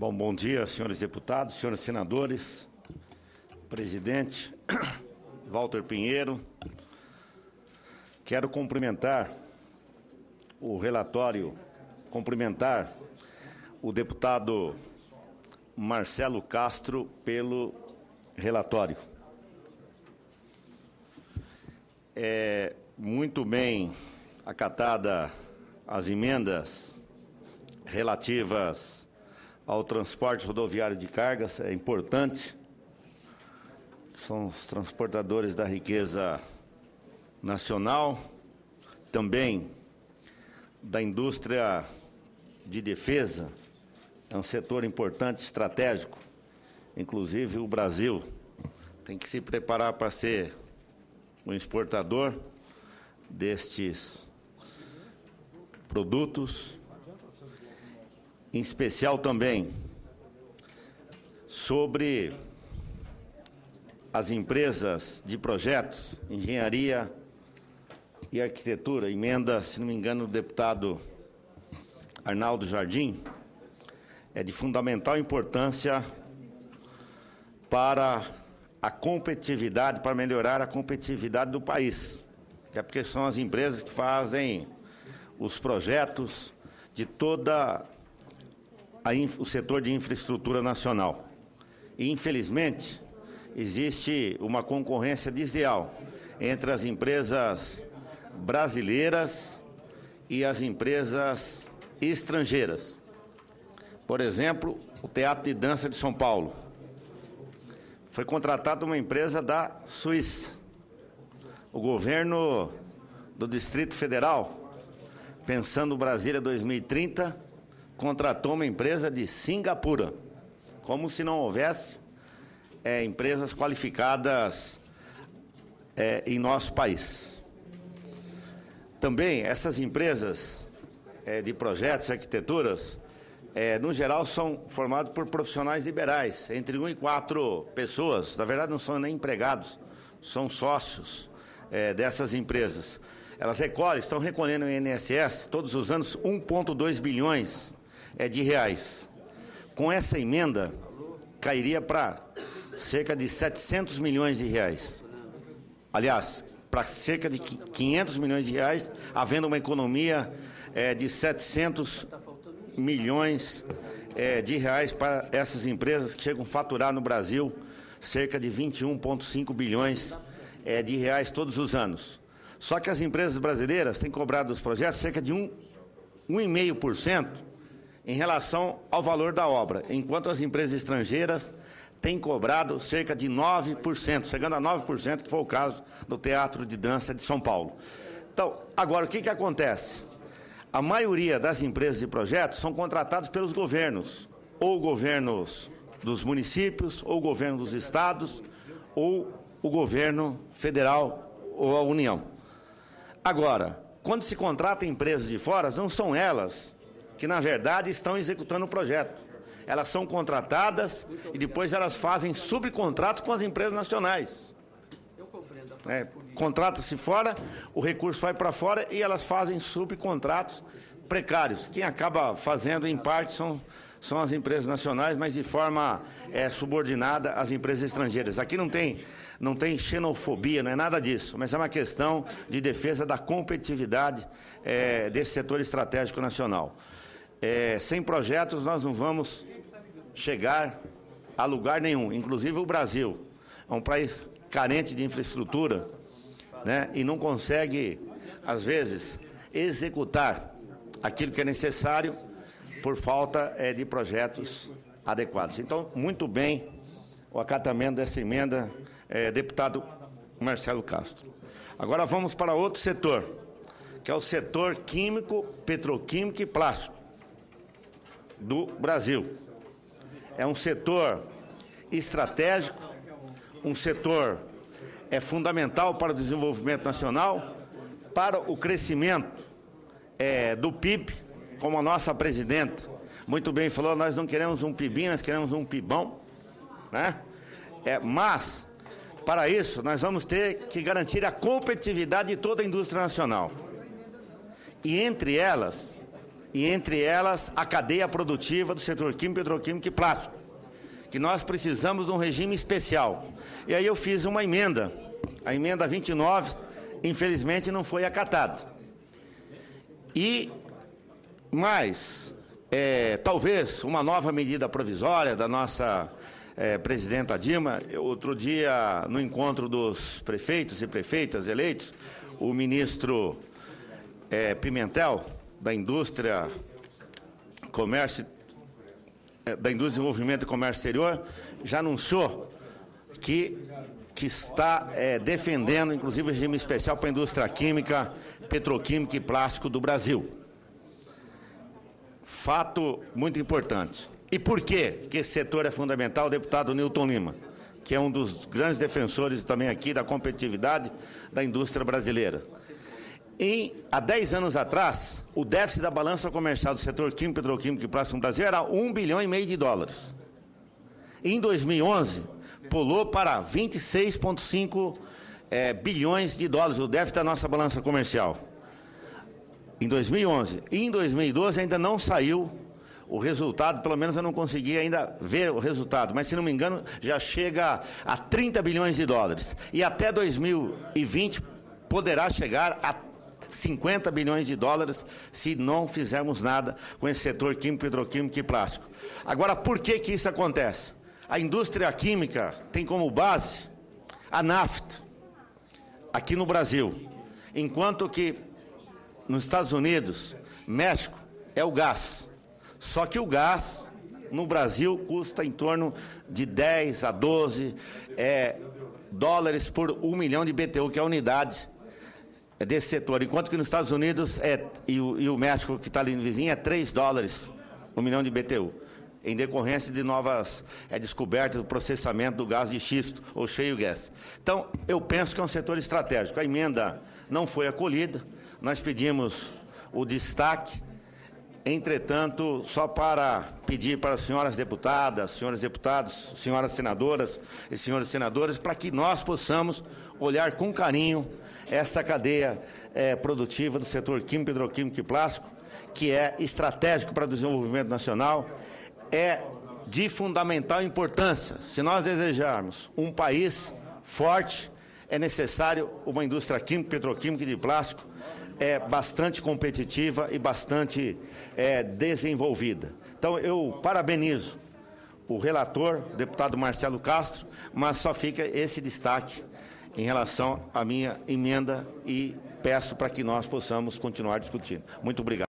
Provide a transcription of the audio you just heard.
Bom dia, senhores deputados, senhores senadores, presidente Walter Pinheiro. Quero cumprimentar o relatório, cumprimentar o deputado Marcelo Castro pelo relatório. Muito bem acatada as emendas relativas ao transporte rodoviário de cargas, é importante. São os transportadores da riqueza nacional, também da indústria de defesa, é um setor importante, estratégico. Inclusive, o Brasil tem que se preparar para ser um exportador destes produtos, em especial também sobre as empresas de projetos, engenharia e arquitetura, emenda, se não me engano, do deputado Arnaldo Jardim, é de fundamental importância para a competitividade, para melhorar a competitividade do país, que é porque são as empresas que fazem os projetos de toda o setor de infraestrutura nacional. E, infelizmente, existe uma concorrência desleal entre as empresas brasileiras e as empresas estrangeiras. Por exemplo, o Teatro de Dança de São Paulo foi contratado uma empresa da Suíça. O governo do Distrito Federal, pensando no Brasília 2030, contratou uma empresa de Singapura, como se não houvesse empresas qualificadas em nosso país. Também essas empresas de projetos e arquiteturas, no geral, são formadas por profissionais liberais, entre 1 e 4 pessoas. Na verdade, não são nem empregados, são sócios dessas empresas. Elas estão recolhendo no INSS todos os anos 1,2 bilhões de reais. Com essa emenda, cairia para cerca de 700 milhões de reais. Aliás, para cerca de 500 milhões de reais, havendo uma economia de 700 milhões de reais para essas empresas que chegam a faturar no Brasil cerca de 21,5 bilhões de reais todos os anos. Só que as empresas brasileiras têm cobrado dos projetos cerca de 1,5% em relação ao valor da obra, enquanto as empresas estrangeiras têm cobrado cerca de 9%, chegando a 9%, que foi o caso do Teatro de Dança de São Paulo. Então, agora, o que acontece? A maioria das empresas de projetos são contratadas pelos governos, ou governos dos municípios, ou governo dos estados, ou o governo federal ou a União. Agora, quando se contrata empresas de fora, não são elas que, na verdade, estão executando o projeto. Elas são contratadas e depois elas fazem subcontratos com as empresas nacionais. Contrata-se fora, o recurso vai para fora e elas fazem subcontratos precários. Quem acaba fazendo, em parte, são as empresas nacionais, mas de forma subordinada às empresas estrangeiras. Aqui não tem xenofobia, não é nada disso, mas é uma questão de defesa da competitividade desse setor estratégico nacional. Sem projetos nós não vamos chegar a lugar nenhum, inclusive o Brasil é um país carente de infraestrutura, né, e não consegue, às vezes, executar aquilo que é necessário por falta de projetos adequados. Então, muito bem o acatamento dessa emenda, deputado Marcelo Castro. Agora vamos para outro setor, que é o setor químico, petroquímico e plástico do Brasil. É um setor estratégico, um setor fundamental para o desenvolvimento nacional, para o crescimento do PIB, como a nossa presidenta muito bem falou, nós não queremos um PIBinho, nós queremos um PIBão, né? Mas, para isso, nós vamos ter que garantir a competitividade de toda a indústria nacional. E entre elas, e entre elas a cadeia produtiva do setor químico, petroquímico e plástico, que nós precisamos de um regime especial. E aí eu fiz uma emenda, a emenda 29, infelizmente não foi acatada. Mas, talvez uma nova medida provisória da nossa presidenta Dilma, outro dia, no encontro dos prefeitos e prefeitas eleitos, o ministro Pimentel, da Indústria, Comércio, da Indústria, Desenvolvimento e Comércio Exterior, já anunciou que está defendendo, inclusive, o regime especial para a indústria química, petroquímica e plástico do Brasil. Fato muito importante. E por quê que esse setor é fundamental? O deputado Newton Lima, que é um dos grandes defensores também aqui da competitividade da indústria brasileira. Há 10 anos atrás, o déficit da balança comercial do setor químico, petroquímico e plástico no Brasil era $1,5 bilhão. Em 2011, pulou para 26,5 bilhões de dólares, o déficit da nossa balança comercial. Em 2011. E em 2012 ainda não saiu o resultado, pelo menos eu não consegui ainda ver o resultado, mas se não me engano já chega a 30 bilhões de dólares. E até 2020 poderá chegar a 50 bilhões de dólares se não fizermos nada com esse setor químico, petroquímico e plástico. Agora, por que isso acontece? A indústria química tem como base a nafta, aqui no Brasil, enquanto que nos Estados Unidos, México, é o gás. Só que o gás, no Brasil, custa em torno de 10 a 12 dólares por 1 milhão de BTU, que é a unidade desse setor. Enquanto que nos Estados Unidos e o México, que está ali no vizinho, é 3 dólares 1 milhão de BTU, em decorrência de novas descobertas do processamento do gás de xisto ou shale gas. Então, eu penso que é um setor estratégico. A emenda não foi acolhida, nós pedimos o destaque. Entretanto, só para pedir para as senhoras deputadas, senhores deputados, senhoras senadoras e senhores senadores, para que nós possamos olhar com carinho essa cadeia produtiva do setor químico, petroquímico e plástico, que é estratégico para o desenvolvimento nacional, é de fundamental importância. Se nós desejarmos um país forte, é necessário uma indústria química, petroquímica e de plástico bastante competitiva e bastante desenvolvida. Então, eu parabenizo o relator, o deputado Marcelo Castro, mas só fica esse destaque em relação à minha emenda e peço para que nós possamos continuar discutindo. Muito obrigado.